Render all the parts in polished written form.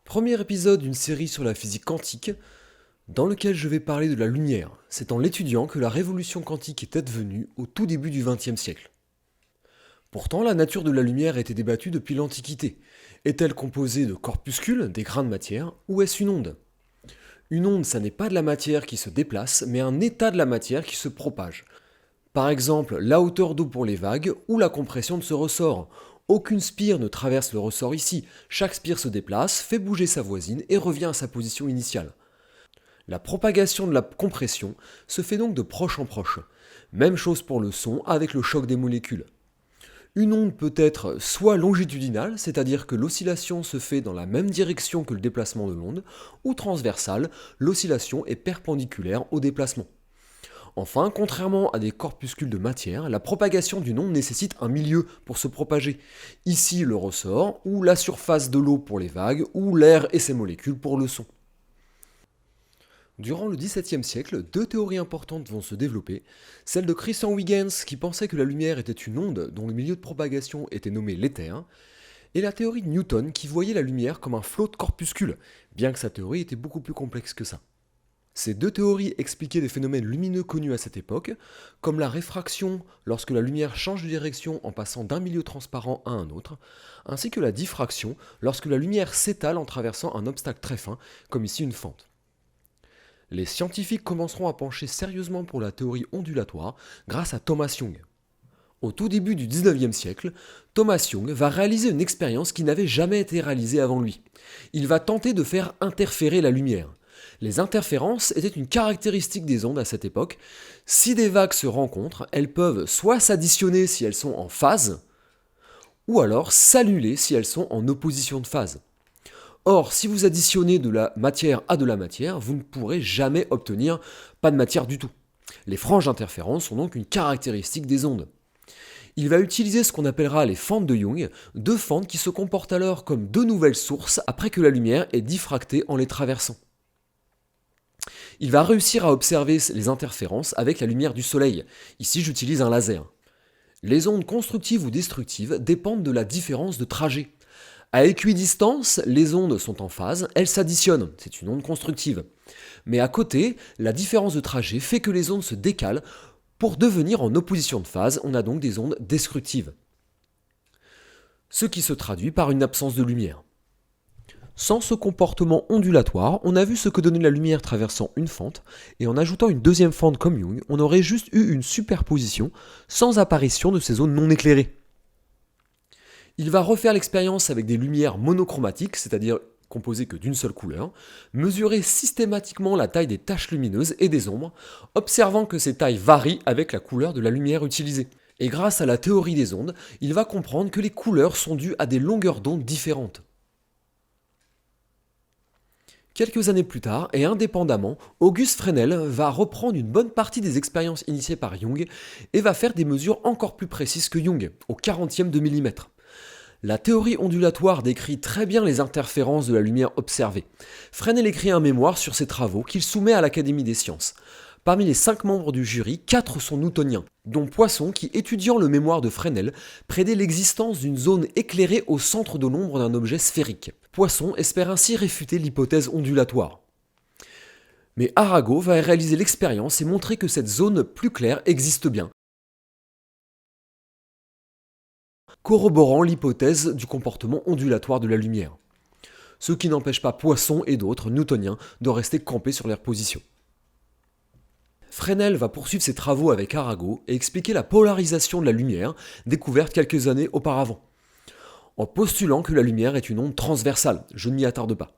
Premier épisode d'une série sur la physique quantique, dans lequel je vais parler de la lumière. C'est en l'étudiant que la révolution quantique est advenue au tout début du XXe siècle. Pourtant, la nature de la lumière était débattue depuis l'Antiquité. Est-elle composée de corpuscules, des grains de matière, ou est-ce une onde ? Une onde, ça n'est pas de la matière qui se déplace, mais un état de la matière qui se propage. Par exemple, la hauteur d'eau pour les vagues ou la compression de ce ressort. Aucune spire ne traverse le ressort ici, chaque spire se déplace, fait bouger sa voisine et revient à sa position initiale. La propagation de la compression se fait donc de proche en proche. Même chose pour le son avec le choc des molécules. Une onde peut être soit longitudinale, c'est-à-dire que l'oscillation se fait dans la même direction que le déplacement de l'onde, ou transversale, l'oscillation est perpendiculaire au déplacement. Enfin, contrairement à des corpuscules de matière, la propagation d'une onde nécessite un milieu pour se propager. Ici le ressort, ou la surface de l'eau pour les vagues, ou l'air et ses molécules pour le son. Durant le XVIIe siècle, deux théories importantes vont se développer. Celle de Christian Huygens, qui pensait que la lumière était une onde dont le milieu de propagation était nommé l'éther, et la théorie de Newton, qui voyait la lumière comme un flot de corpuscules, bien que sa théorie était beaucoup plus complexe que ça. Ces deux théories expliquaient des phénomènes lumineux connus à cette époque, comme la réfraction lorsque la lumière change de direction en passant d'un milieu transparent à un autre, ainsi que la diffraction lorsque la lumière s'étale en traversant un obstacle très fin, comme ici une fente. Les scientifiques commenceront à pencher sérieusement pour la théorie ondulatoire grâce à Thomas Young. Au tout début du 19e siècle, Thomas Young va réaliser une expérience qui n'avait jamais été réalisée avant lui. Il va tenter de faire interférer la lumière. Les interférences étaient une caractéristique des ondes à cette époque. Si des vagues se rencontrent, elles peuvent soit s'additionner si elles sont en phase, ou alors s'annuler si elles sont en opposition de phase. Or, si vous additionnez de la matière à de la matière, vous ne pourrez jamais obtenir pas de matière du tout. Les franges d'interférence sont donc une caractéristique des ondes. Il va utiliser ce qu'on appellera les fentes de Young, deux fentes qui se comportent alors comme deux nouvelles sources après que la lumière est diffractée en les traversant. Il va réussir à observer les interférences avec la lumière du soleil. Ici, j'utilise un laser. Les ondes constructives ou destructives dépendent de la différence de trajet. À équidistance, les ondes sont en phase, elles s'additionnent, c'est une onde constructive. Mais à côté, la différence de trajet fait que les ondes se décalent. Pour devenir en opposition de phase, on a donc des ondes destructives. Ce qui se traduit par une absence de lumière. Sans ce comportement ondulatoire, on a vu ce que donnait la lumière traversant une fente, et en ajoutant une deuxième fente comme Young, on aurait juste eu une superposition sans apparition de ces zones non éclairées. Il va refaire l'expérience avec des lumières monochromatiques, c'est-à-dire composées que d'une seule couleur, mesurer systématiquement la taille des taches lumineuses et des ombres, observant que ces tailles varient avec la couleur de la lumière utilisée. Et grâce à la théorie des ondes, il va comprendre que les couleurs sont dues à des longueurs d'onde différentes. Quelques années plus tard, et indépendamment, August Fresnel va reprendre une bonne partie des expériences initiées par Young et va faire des mesures encore plus précises que Young, au 40e de millimètre. La théorie ondulatoire décrit très bien les interférences de la lumière observée. Fresnel écrit un mémoire sur ses travaux qu'il soumet à l'Académie des sciences. Parmi les 5 membres du jury, 4 sont newtoniens, dont Poisson qui, étudiant le mémoire de Fresnel, prédit l'existence d'une zone éclairée au centre de l'ombre d'un objet sphérique. Poisson espère ainsi réfuter l'hypothèse ondulatoire. Mais Arago va réaliser l'expérience et montrer que cette zone plus claire existe bien, corroborant l'hypothèse du comportement ondulatoire de la lumière. Ce qui n'empêche pas Poisson et d'autres newtoniens de rester campés sur leur position. Fresnel va poursuivre ses travaux avec Arago et expliquer la polarisation de la lumière, découverte quelques années auparavant, en postulant que la lumière est une onde transversale. Je ne m'y attarde pas.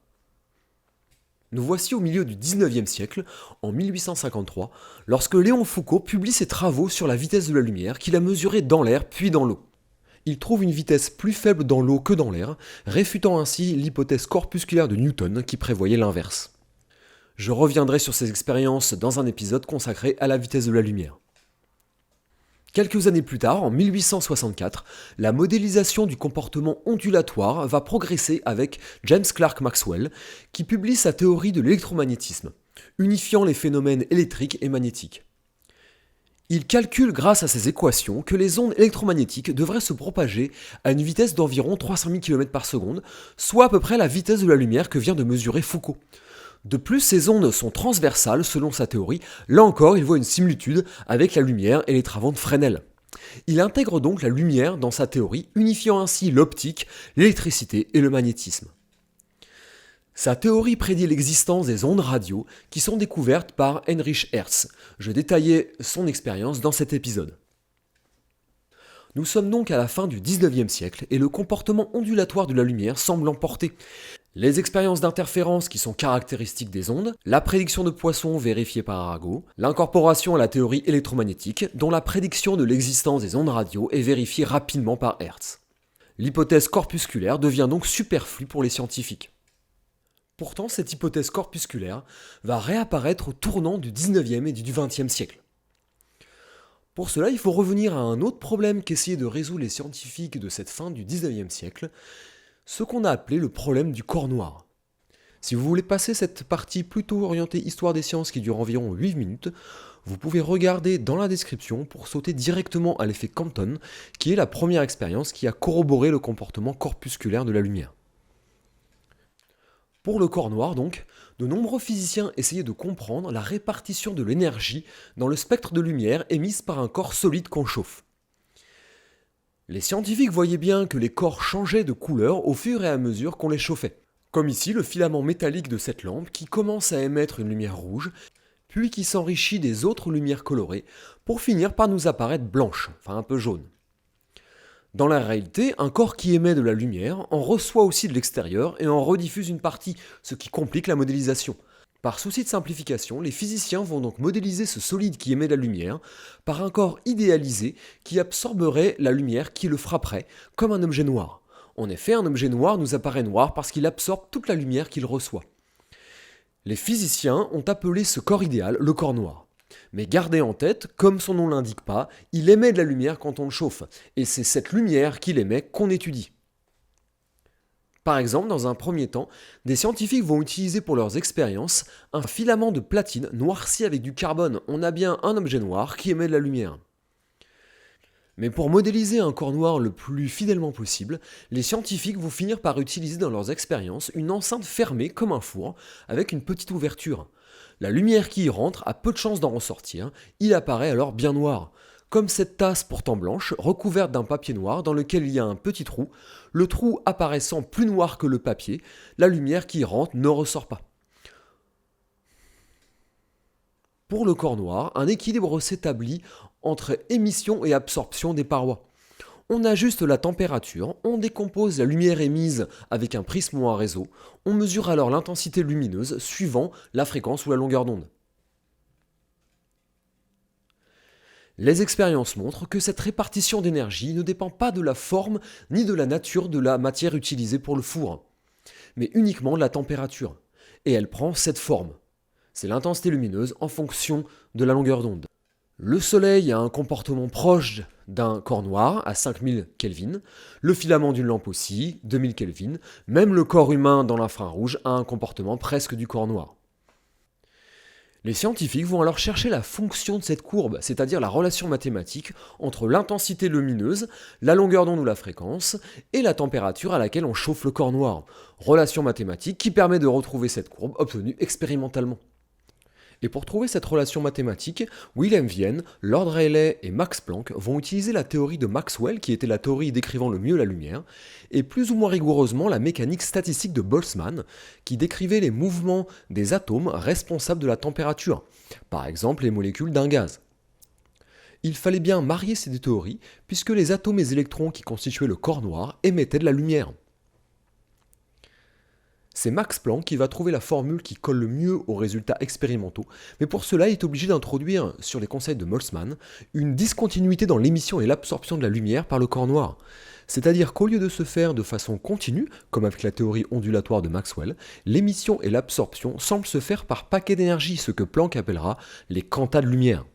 Nous voici au milieu du 19e siècle, en 1853, lorsque Léon Foucault publie ses travaux sur la vitesse de la lumière qu'il a mesurée dans l'air puis dans l'eau. Il trouve une vitesse plus faible dans l'eau que dans l'air, réfutant ainsi l'hypothèse corpusculaire de Newton qui prévoyait l'inverse. Je reviendrai sur ces expériences dans un épisode consacré à la vitesse de la lumière. Quelques années plus tard, en 1864, la modélisation du comportement ondulatoire va progresser avec James Clerk Maxwell, qui publie sa théorie de l'électromagnétisme, unifiant les phénomènes électriques et magnétiques. Il calcule grâce à ces équations que les ondes électromagnétiques devraient se propager à une vitesse d'environ 300 000 km par seconde, soit à peu près la vitesse de la lumière que vient de mesurer Foucault. De plus, ces ondes sont transversales selon sa théorie. Là encore, il voit une similitude avec la lumière et les travaux de Fresnel. Il intègre donc la lumière dans sa théorie, unifiant ainsi l'optique, l'électricité et le magnétisme. Sa théorie prédit l'existence des ondes radio qui sont découvertes par Heinrich Hertz. Je détaillais son expérience dans cet épisode. Nous sommes donc à la fin du 19e siècle et le comportement ondulatoire de la lumière semble l'emporter. Les expériences d'interférence qui sont caractéristiques des ondes, la prédiction de Poisson vérifiée par Arago, l'incorporation à la théorie électromagnétique dont la prédiction de l'existence des ondes radio est vérifiée rapidement par Hertz. L'hypothèse corpusculaire devient donc superflue pour les scientifiques. Pourtant, cette hypothèse corpusculaire va réapparaître au tournant du 19e et du 20e siècle. Pour cela, il faut revenir à un autre problème qu'essayaient de résoudre les scientifiques de cette fin du 19e siècle, ce qu'on a appelé le problème du corps noir. Si vous voulez passer cette partie plutôt orientée histoire des sciences qui dure environ 8 minutes, vous pouvez regarder dans la description pour sauter directement à l'effet Compton, qui est la première expérience qui a corroboré le comportement corpusculaire de la lumière. Pour le corps noir donc, de nombreux physiciens essayaient de comprendre la répartition de l'énergie dans le spectre de lumière émise par un corps solide qu'on chauffe. Les scientifiques voyaient bien que les corps changeaient de couleur au fur et à mesure qu'on les chauffait. Comme ici le filament métallique de cette lampe qui commence à émettre une lumière rouge, puis qui s'enrichit des autres lumières colorées pour finir par nous apparaître blanche, enfin un peu jaune. Dans la réalité, un corps qui émet de la lumière en reçoit aussi de l'extérieur et en rediffuse une partie, ce qui complique la modélisation. Par souci de simplification, les physiciens vont donc modéliser ce solide qui émet de la lumière par un corps idéalisé qui absorberait la lumière qui le frapperait, comme un objet noir. En effet, un objet noir nous apparaît noir parce qu'il absorbe toute la lumière qu'il reçoit. Les physiciens ont appelé ce corps idéal le corps noir. Mais gardez en tête, comme son nom l'indique pas, il émet de la lumière quand on le chauffe, et c'est cette lumière qu'il émet qu'on étudie. Par exemple, dans un premier temps, des scientifiques vont utiliser pour leurs expériences un filament de platine noirci avec du carbone. On a bien un objet noir qui émet de la lumière. Mais pour modéliser un corps noir le plus fidèlement possible, les scientifiques vont finir par utiliser dans leurs expériences une enceinte fermée comme un four, avec une petite ouverture. La lumière qui y rentre a peu de chances d'en ressortir, il apparaît alors bien noir. Comme cette tasse pourtant blanche, recouverte d'un papier noir dans lequel il y a un petit trou, le trou apparaissant plus noir que le papier, la lumière qui y rentre ne ressort pas. Pour le corps noir, un équilibre s'établit entre émission et absorption des parois. On ajuste la température, on décompose la lumière émise avec un prisme ou un réseau, on mesure alors l'intensité lumineuse suivant la fréquence ou la longueur d'onde. Les expériences montrent que cette répartition d'énergie ne dépend pas de la forme ni de la nature de la matière utilisée pour le four, mais uniquement de la température. Et elle prend cette forme. C'est l'intensité lumineuse en fonction de la longueur d'onde. Le Soleil a un comportement proche d'un corps noir à 5000 Kelvin, le filament d'une lampe aussi, 2000 Kelvin, même le corps humain dans l'infrarouge a un comportement presque du corps noir. Les scientifiques vont alors chercher la fonction de cette courbe, c'est-à-dire la relation mathématique entre l'intensité lumineuse, la longueur d'onde ou la fréquence, et la température à laquelle on chauffe le corps noir. Relation mathématique qui permet de retrouver cette courbe obtenue expérimentalement. Et pour trouver cette relation mathématique, Wilhelm Wien, Lord Rayleigh et Max Planck vont utiliser la théorie de Maxwell, qui était la théorie décrivant le mieux la lumière, et plus ou moins rigoureusement la mécanique statistique de Boltzmann, qui décrivait les mouvements des atomes responsables de la température, par exemple les molécules d'un gaz. Il fallait bien marier ces deux théories, puisque les atomes et les électrons qui constituaient le corps noir émettaient de la lumière. C'est Max Planck qui va trouver la formule qui colle le mieux aux résultats expérimentaux, mais pour cela il est obligé d'introduire, sur les conseils de Boltzmann, une discontinuité dans l'émission et l'absorption de la lumière par le corps noir. C'est-à-dire qu'au lieu de se faire de façon continue, comme avec la théorie ondulatoire de Maxwell, l'émission et l'absorption semblent se faire par paquets d'énergie, ce que Planck appellera les quantas de lumière.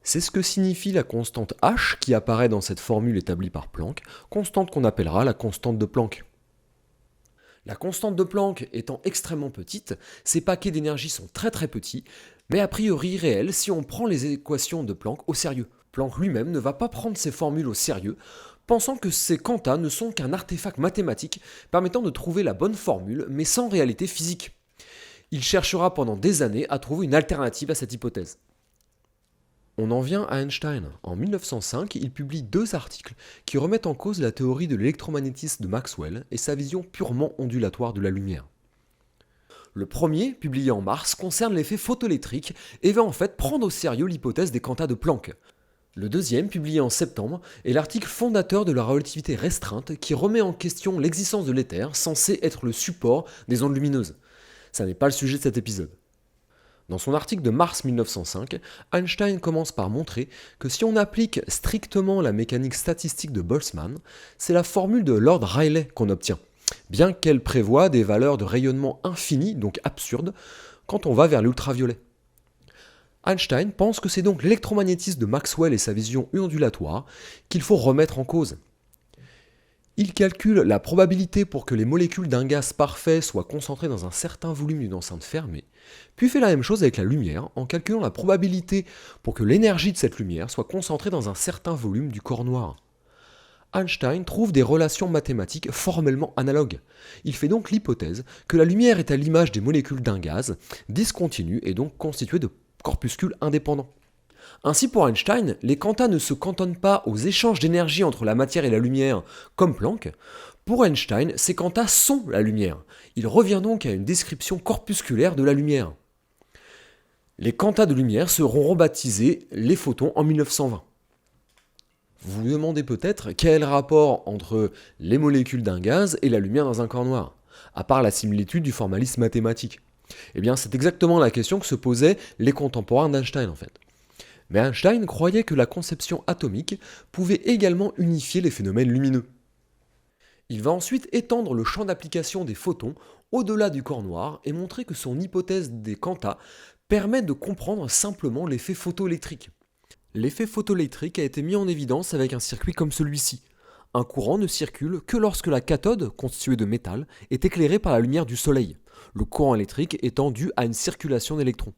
C'est ce que signifie la constante H qui apparaît dans cette formule établie par Planck, constante qu'on appellera la constante de Planck. La constante de Planck étant extrêmement petite, ces paquets d'énergie sont très très petits, mais a priori réels si on prend les équations de Planck au sérieux. Planck lui-même ne va pas prendre ces formules au sérieux, pensant que ces quantas ne sont qu'un artefact mathématique permettant de trouver la bonne formule, mais sans réalité physique. Il cherchera pendant des années à trouver une alternative à cette hypothèse. On en vient à Einstein. En 1905, il publie 2 articles qui remettent en cause la théorie de l'électromagnétisme de Maxwell et sa vision purement ondulatoire de la lumière. Le premier, publié en mars, concerne l'effet photoélectrique et va en fait prendre au sérieux l'hypothèse des quantas de Planck. Le deuxième, publié en septembre, est l'article fondateur de la relativité restreinte qui remet en question l'existence de l'éther censé être le support des ondes lumineuses. Ça n'est pas le sujet de cet épisode. Dans son article de mars 1905, Einstein commence par montrer que si on applique strictement la mécanique statistique de Boltzmann, c'est la formule de Lord Rayleigh qu'on obtient, bien qu'elle prévoit des valeurs de rayonnement infinies, donc absurdes, quand on va vers l'ultraviolet. Einstein pense que c'est donc l'électromagnétisme de Maxwell et sa vision ondulatoire qu'il faut remettre en cause. Il calcule la probabilité pour que les molécules d'un gaz parfait soient concentrées dans un certain volume d'une enceinte fermée, puis fait la même chose avec la lumière en calculant la probabilité pour que l'énergie de cette lumière soit concentrée dans un certain volume du corps noir. Einstein trouve des relations mathématiques formellement analogues. Il fait donc l'hypothèse que la lumière est à l'image des molécules d'un gaz, discontinue et donc constituée de corpuscules indépendants. Ainsi pour Einstein, les quantas ne se cantonnent pas aux échanges d'énergie entre la matière et la lumière, comme Planck. Pour Einstein, ces quantas sont la lumière. Il revient donc à une description corpusculaire de la lumière. Les quantas de lumière seront rebaptisés les photons en 1920. Vous vous demandez peut-être quel est le rapport entre les molécules d'un gaz et la lumière dans un corps noir, à part la similitude du formalisme mathématique. Eh bien, c'est exactement la question que se posaient les contemporains d'Einstein en fait. Mais Einstein croyait que la conception atomique pouvait également unifier les phénomènes lumineux. Il va ensuite étendre le champ d'application des photons au-delà du corps noir et montrer que son hypothèse des quantas permet de comprendre simplement l'effet photoélectrique. L'effet photoélectrique a été mis en évidence avec un circuit comme celui-ci. Un courant ne circule que lorsque la cathode, constituée de métal, est éclairée par la lumière du soleil, le courant électrique étant dû à une circulation d'électrons.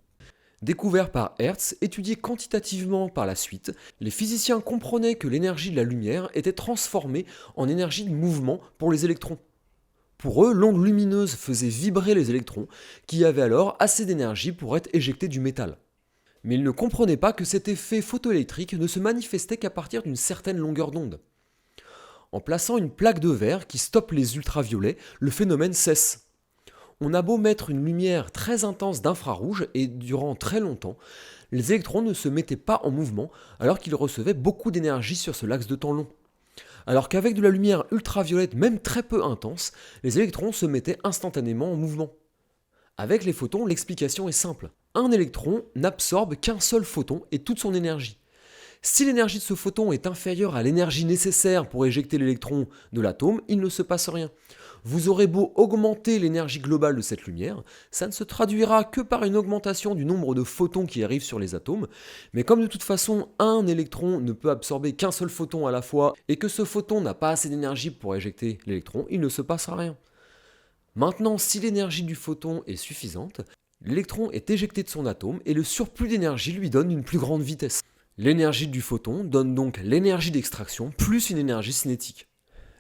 Découvert par Hertz, étudié quantitativement par la suite, les physiciens comprenaient que l'énergie de la lumière était transformée en énergie de mouvement pour les électrons. Pour eux, l'onde lumineuse faisait vibrer les électrons, qui avaient alors assez d'énergie pour être éjectés du métal. Mais ils ne comprenaient pas que cet effet photoélectrique ne se manifestait qu'à partir d'une certaine longueur d'onde. En plaçant une plaque de verre qui stoppe les ultraviolets, le phénomène cesse. On a beau mettre une lumière très intense d'infrarouge et durant très longtemps, les électrons ne se mettaient pas en mouvement alors qu'ils recevaient beaucoup d'énergie sur ce laps de temps long. Alors qu'avec de la lumière ultraviolette même très peu intense, les électrons se mettaient instantanément en mouvement. Avec les photons, l'explication est simple. Un électron n'absorbe qu'un seul photon et toute son énergie. Si l'énergie de ce photon est inférieure à l'énergie nécessaire pour éjecter l'électron de l'atome, il ne se passe rien. Vous aurez beau augmenter l'énergie globale de cette lumière, ça ne se traduira que par une augmentation du nombre de photons qui arrivent sur les atomes, mais comme de toute façon un électron ne peut absorber qu'un seul photon à la fois et que ce photon n'a pas assez d'énergie pour éjecter l'électron, il ne se passera rien. Maintenant, si l'énergie du photon est suffisante, l'électron est éjecté de son atome et le surplus d'énergie lui donne une plus grande vitesse. L'énergie du photon donne donc l'énergie d'extraction plus une énergie cinétique.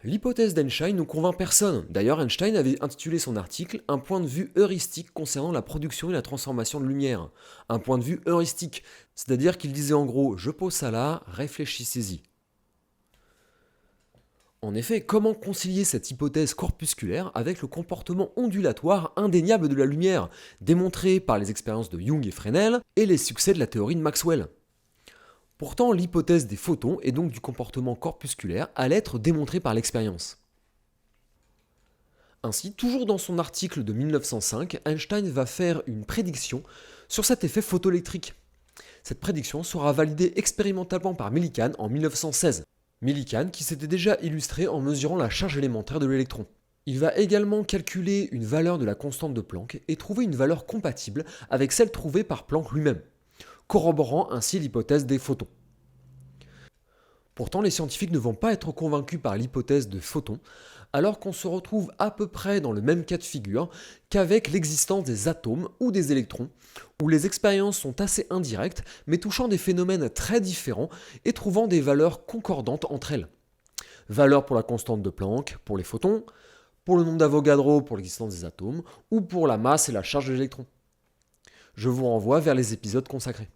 L'hypothèse d'Einstein ne convainc personne. D'ailleurs, Einstein avait intitulé son article « Un point de vue heuristique concernant la production et la transformation de lumière ». Un point de vue heuristique, c'est-à-dire qu'il disait en gros « Je pose ça là, réfléchissez-y ». En effet, comment concilier cette hypothèse corpusculaire avec le comportement ondulatoire indéniable de la lumière, démontré par les expériences de Young et Fresnel et les succès de la théorie de Maxwell ? Pourtant, l'hypothèse des photons et donc du comportement corpusculaire allait être démontrée par l'expérience. Ainsi, toujours dans son article de 1905, Einstein va faire une prédiction sur cet effet photoélectrique. Cette prédiction sera validée expérimentalement par Millikan en 1916. Millikan qui s'était déjà illustré en mesurant la charge élémentaire de l'électron. Il va également calculer une valeur de la constante de Planck et trouver une valeur compatible avec celle trouvée par Planck lui-même, corroborant ainsi l'hypothèse des photons. Pourtant, les scientifiques ne vont pas être convaincus par l'hypothèse de photons, alors qu'on se retrouve à peu près dans le même cas de figure qu'avec l'existence des atomes ou des électrons, où les expériences sont assez indirectes, mais touchant des phénomènes très différents et trouvant des valeurs concordantes entre elles. Valeurs pour la constante de Planck, pour les photons, pour le nombre d'Avogadro pour l'existence des atomes, ou pour la masse et la charge de l'électron. Je vous renvoie vers les épisodes consacrés.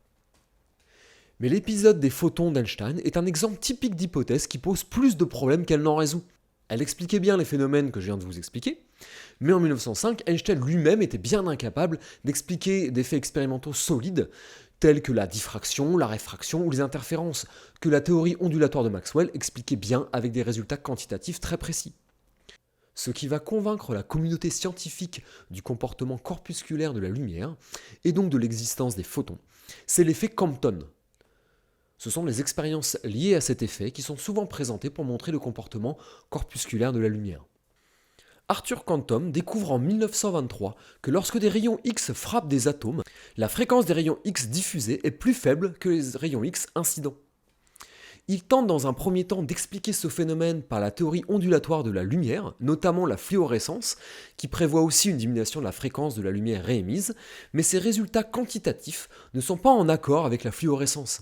Mais l'épisode des photons d'Einstein est un exemple typique d'hypothèse qui pose plus de problèmes qu'elle n'en résout. Elle expliquait bien les phénomènes que je viens de vous expliquer, mais en 1905, Einstein lui-même était bien incapable d'expliquer des faits expérimentaux solides, tels que la diffraction, la réfraction ou les interférences, que la théorie ondulatoire de Maxwell expliquait bien avec des résultats quantitatifs très précis. Ce qui va convaincre la communauté scientifique du comportement corpusculaire de la lumière, et donc de l'existence des photons, c'est l'effet Compton. Ce sont les expériences liées à cet effet qui sont souvent présentées pour montrer le comportement corpusculaire de la lumière. Arthur Compton découvre en 1923 que lorsque des rayons X frappent des atomes, la fréquence des rayons X diffusés est plus faible que les rayons X incidents. Il tente dans un premier temps d'expliquer ce phénomène par la théorie ondulatoire de la lumière, notamment la fluorescence, qui prévoit aussi une diminution de la fréquence de la lumière réémise, mais ces résultats quantitatifs ne sont pas en accord avec la fluorescence.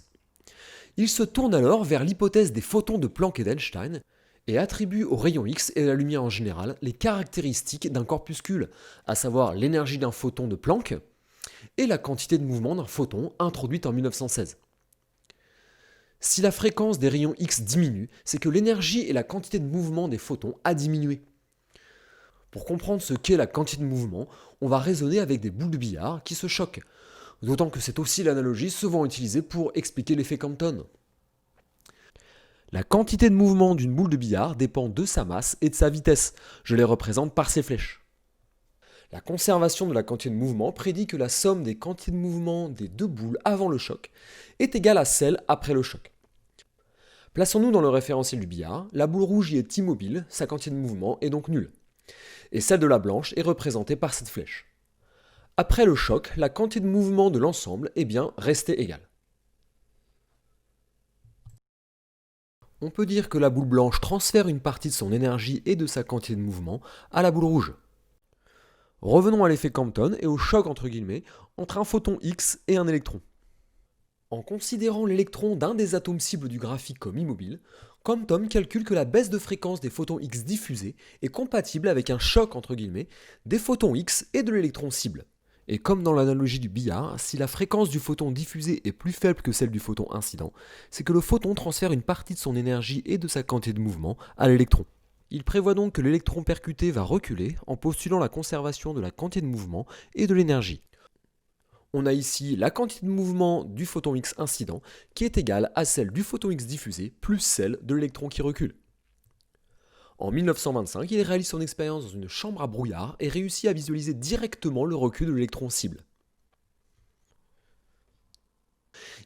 Il se tourne alors vers l'hypothèse des photons de Planck et d'Einstein et attribue aux rayons X et à la lumière en général les caractéristiques d'un corpuscule, à savoir l'énergie d'un photon de Planck et la quantité de mouvement d'un photon introduite en 1916. Si la fréquence des rayons X diminue, c'est que l'énergie et la quantité de mouvement des photons a diminué. Pour comprendre ce qu'est la quantité de mouvement, on va raisonner avec des boules de billard qui se choquent, d'autant que c'est aussi l'analogie souvent utilisée pour expliquer l'effet Compton. La quantité de mouvement d'une boule de billard dépend de sa masse et de sa vitesse. Je les représente par ces flèches. La conservation de la quantité de mouvement prédit que la somme des quantités de mouvement des deux boules avant le choc est égale à celle après le choc. Plaçons-nous dans le référentiel du billard, la boule rouge y est immobile, sa quantité de mouvement est donc nulle. Et celle de la blanche est représentée par cette flèche. Après le choc, la quantité de mouvement de l'ensemble est bien restée égale. On peut dire que la boule blanche transfère une partie de son énergie et de sa quantité de mouvement à la boule rouge. Revenons à l'effet Compton et au choc entre guillemets entre un photon X et un électron. En considérant l'électron d'un des atomes cibles du graphique comme immobile, Compton calcule que la baisse de fréquence des photons X diffusés est compatible avec un choc entre guillemets des photons X et de l'électron cible. Et comme dans l'analogie du billard, si la fréquence du photon diffusé est plus faible que celle du photon incident, c'est que le photon transfère une partie de son énergie et de sa quantité de mouvement à l'électron. Il prévoit donc que l'électron percuté va reculer en postulant la conservation de la quantité de mouvement et de l'énergie. On a ici la quantité de mouvement du photon X incident qui est égale à celle du photon X diffusé plus celle de l'électron qui recule. En 1925, il réalise son expérience dans une chambre à brouillard et réussit à visualiser directement le recul de l'électron cible.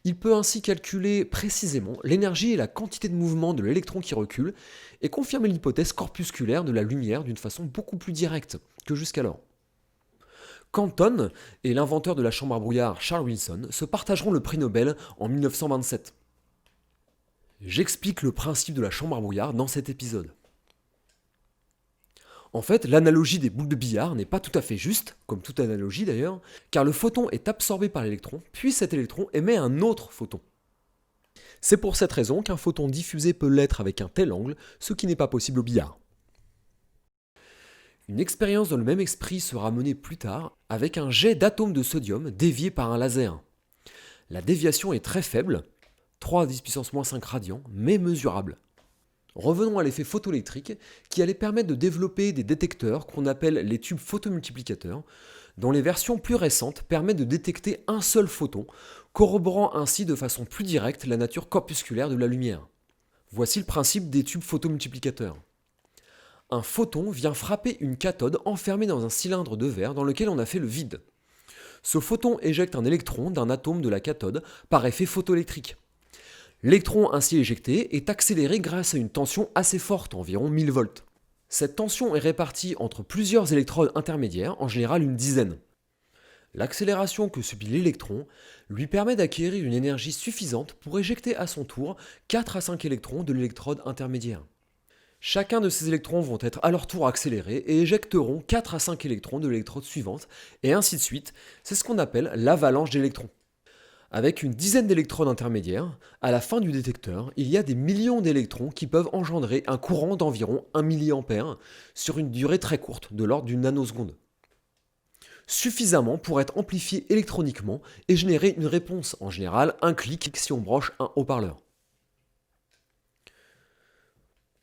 Il peut ainsi calculer précisément l'énergie et la quantité de mouvement de l'électron qui recule et confirmer l'hypothèse corpusculaire de la lumière d'une façon beaucoup plus directe que jusqu'alors. Compton et l'inventeur de la chambre à brouillard Charles Wilson se partageront le prix Nobel en 1927. J'explique le principe de la chambre à brouillard dans cet épisode. En fait, l'analogie des boules de billard n'est pas tout à fait juste, comme toute analogie d'ailleurs, car le photon est absorbé par l'électron, puis cet électron émet un autre photon. C'est pour cette raison qu'un photon diffusé peut l'être avec un tel angle, ce qui n'est pas possible au billard. Une expérience dans le même esprit sera menée plus tard avec un jet d'atomes de sodium dévié par un laser. La déviation est très faible, 3 à 10 puissance moins 5 radians, mais mesurable. Revenons à l'effet photoélectrique qui allait permettre de développer des détecteurs qu'on appelle les tubes photomultiplicateurs, dont les versions plus récentes permettent de détecter un seul photon, corroborant ainsi de façon plus directe la nature corpusculaire de la lumière. Voici le principe des tubes photomultiplicateurs. Un photon vient frapper une cathode enfermée dans un cylindre de verre dans lequel on a fait le vide. Ce photon éjecte un électron d'un atome de la cathode par effet photoélectrique. L'électron ainsi éjecté est accéléré grâce à une tension assez forte, environ 1000 volts. Cette tension est répartie entre plusieurs électrodes intermédiaires, en général une dizaine. L'accélération que subit l'électron lui permet d'acquérir une énergie suffisante pour éjecter à son tour 4 à 5 électrons de l'électrode intermédiaire. Chacun de ces électrons vont être à leur tour accélérés et éjecteront 4 à 5 électrons de l'électrode suivante, et ainsi de suite. C'est ce qu'on appelle l'avalanche d'électrons. Avec une dizaine d'électrodes intermédiaires, à la fin du détecteur, il y a des millions d'électrons qui peuvent engendrer un courant d'environ 1 mA sur une durée très courte, de l'ordre d'une nanoseconde. Suffisamment pour être amplifié électroniquement et générer une réponse, en général un clic si on branche un haut-parleur.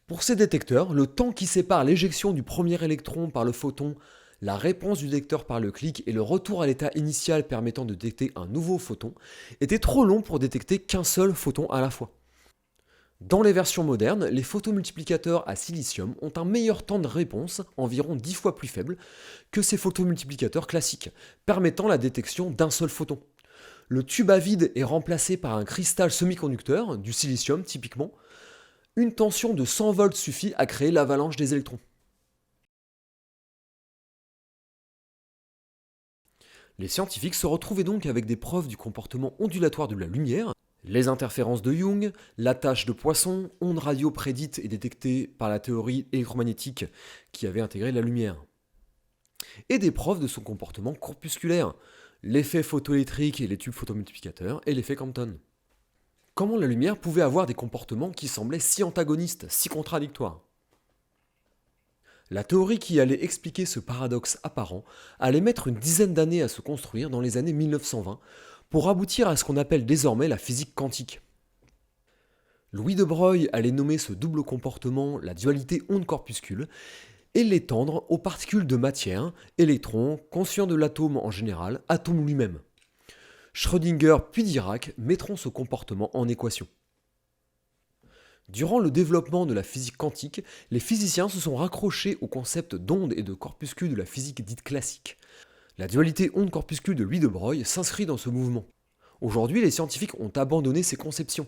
Pour ces détecteurs, le temps qui sépare l'éjection du premier électron par le photon, la réponse du détecteur par le clic et le retour à l'état initial permettant de détecter un nouveau photon était trop long pour détecter qu'un seul photon à la fois. Dans les versions modernes, les photomultiplicateurs à silicium ont un meilleur temps de réponse, environ 10 fois plus faible, que ces photomultiplicateurs classiques, permettant la détection d'un seul photon. Le tube à vide est remplacé par un cristal semi-conducteur, du silicium typiquement. Une tension de 100 volts suffit à créer l'avalanche des électrons. Les scientifiques se retrouvaient donc avec des preuves du comportement ondulatoire de la lumière, les interférences de Young, la tache de Poisson, ondes radio prédites et détectées par la théorie électromagnétique qui avait intégré la lumière. Et des preuves de son comportement corpusculaire, l'effet photoélectrique et les tubes photomultiplicateurs et l'effet Compton. Comment la lumière pouvait avoir des comportements qui semblaient si antagonistes, si contradictoires? La théorie qui allait expliquer ce paradoxe apparent allait mettre une dizaine d'années à se construire dans les années 1920 pour aboutir à ce qu'on appelle désormais la physique quantique. Louis de Broglie allait nommer ce double comportement la dualité onde-corpuscule et l'étendre aux particules de matière, électrons, conscients de l'atome en général, atome lui-même. Schrödinger puis Dirac mettront ce comportement en équation. Durant le développement de la physique quantique, les physiciens se sont raccrochés au concept d'onde et de corpuscule de la physique dite classique. La dualité onde-corpuscule de Louis de Broglie s'inscrit dans ce mouvement. Aujourd'hui, les scientifiques ont abandonné ces conceptions.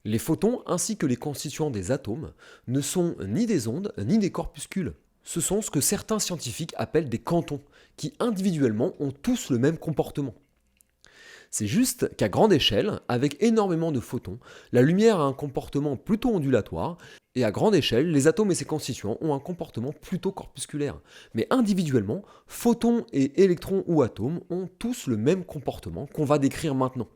Les photons ainsi que les constituants des atomes ne sont ni des ondes ni des corpuscules. Ce sont ce que certains scientifiques appellent des quantons, qui individuellement ont tous le même comportement. C'est juste qu'à grande échelle, avec énormément de photons, la lumière a un comportement plutôt ondulatoire, et à grande échelle, les atomes et ses constituants ont un comportement plutôt corpusculaire. Mais individuellement, photons et électrons ou atomes ont tous le même comportement qu'on va décrire maintenant.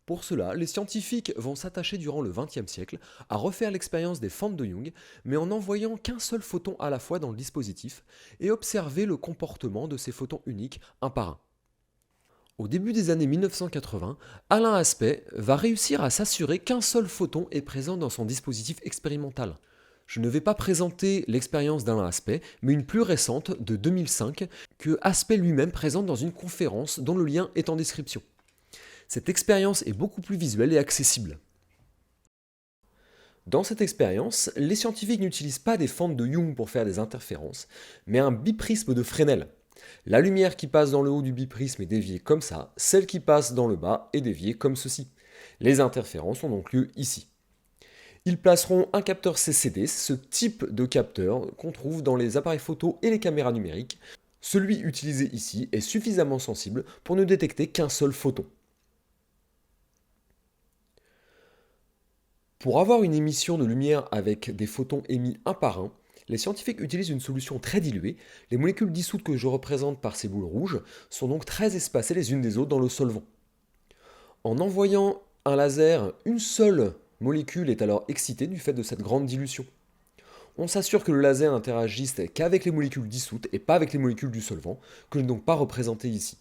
Pour cela, les scientifiques vont s'attacher durant le XXe siècle à refaire l'expérience des fentes de Young, mais en n'envoyant qu'un seul photon à la fois dans le dispositif, et observer le comportement de ces photons uniques un par un. Au début des années 1980, Alain Aspect va réussir à s'assurer qu'un seul photon est présent dans son dispositif expérimental. Je ne vais pas présenter l'expérience d'Alain Aspect, mais une plus récente, de 2005, que Aspect lui-même présente dans une conférence dont le lien est en description. Cette expérience est beaucoup plus visuelle et accessible. Dans cette expérience, les scientifiques n'utilisent pas des fentes de Young pour faire des interférences, mais un biprisme de Fresnel. La lumière qui passe dans le haut du biprisme est déviée comme ça, celle qui passe dans le bas est déviée comme ceci. Les interférences ont donc lieu ici. Ils placeront un capteur CCD, ce type de capteur qu'on trouve dans les appareils photo et les caméras numériques. Celui utilisé ici est suffisamment sensible pour ne détecter qu'un seul photon. Pour avoir une émission de lumière avec des photons émis un par un, les scientifiques utilisent une solution très diluée. Les molécules dissoutes que je représente par ces boules rouges sont donc très espacées les unes des autres dans le solvant. En envoyant un laser, une seule molécule est alors excitée du fait de cette grande dilution. On s'assure que le laser n'interagisse qu'avec les molécules dissoutes et pas avec les molécules du solvant, que je n'ai donc pas représentées ici.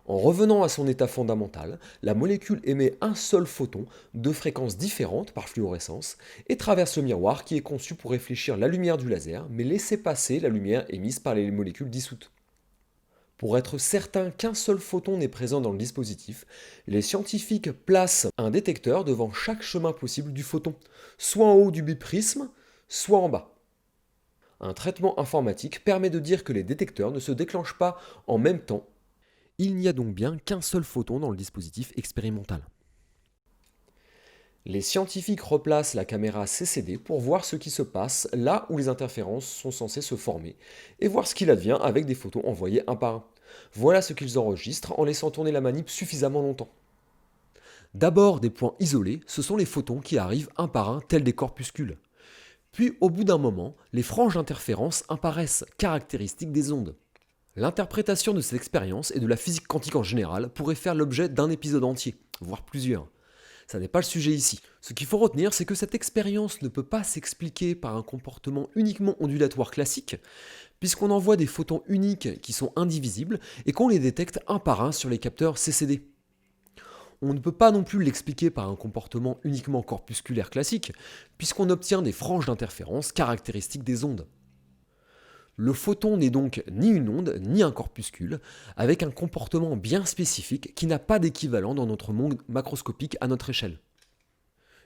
En revenant à son état fondamental, la molécule émet un seul photon de fréquences différentes par fluorescence et traverse le miroir qui est conçu pour réfléchir la lumière du laser mais laisser passer la lumière émise par les molécules dissoutes. Pour être certain qu'un seul photon n'est présent dans le dispositif, les scientifiques placent un détecteur devant chaque chemin possible du photon, soit en haut du biprisme, soit en bas. Un traitement informatique permet de dire que les détecteurs ne se déclenchent pas en même temps. Il n'y a donc bien qu'un seul photon dans le dispositif expérimental. Les scientifiques replacent la caméra CCD pour voir ce qui se passe là où les interférences sont censées se former et voir ce qu'il advient avec des photons envoyés un par un. Voilà ce qu'ils enregistrent en laissant tourner la manip suffisamment longtemps. D'abord des points isolés, ce sont les photons qui arrivent un par un tels des corpuscules. Puis au bout d'un moment, les franges d'interférence apparaissent, caractéristiques des ondes. L'interprétation de cette expérience et de la physique quantique en général pourrait faire l'objet d'un épisode entier, voire plusieurs. Ça n'est pas le sujet ici. Ce qu'il faut retenir, c'est que cette expérience ne peut pas s'expliquer par un comportement uniquement ondulatoire classique, puisqu'on envoie des photons uniques qui sont indivisibles et qu'on les détecte un par un sur les capteurs CCD. On ne peut pas non plus l'expliquer par un comportement uniquement corpusculaire classique, puisqu'on obtient des franges d'interférence caractéristiques des ondes. Le photon n'est donc ni une onde, ni un corpuscule, avec un comportement bien spécifique qui n'a pas d'équivalent dans notre monde macroscopique à notre échelle.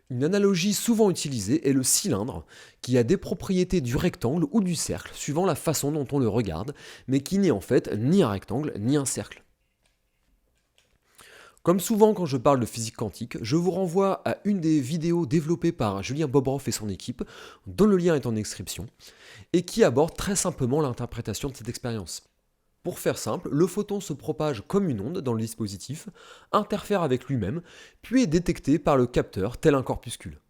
Une analogie souvent utilisée est le cylindre, qui a des propriétés du rectangle ou du cercle, suivant la façon dont on le regarde, mais qui n'est en fait ni un rectangle ni un cercle. Comme souvent quand je parle de physique quantique, je vous renvoie à une des vidéos développées par Julien Bobroff et son équipe, dont le lien est en description, et qui aborde très simplement l'interprétation de cette expérience. Pour faire simple, le photon se propage comme une onde dans le dispositif, interfère avec lui-même, puis est détecté par le capteur tel un corpuscule.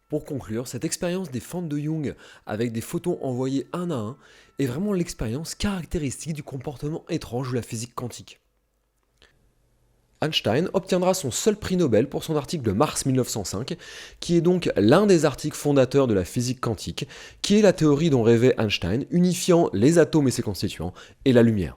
Pour conclure, cette expérience des fentes de Young avec des photons envoyés un à un est vraiment l'expérience caractéristique du comportement étrange de la physique quantique. Einstein obtiendra son seul prix Nobel pour son article de mars 1905, qui est donc l'un des articles fondateurs de la physique quantique, qui est la théorie dont rêvait Einstein, unifiant les atomes et ses constituants, et la lumière.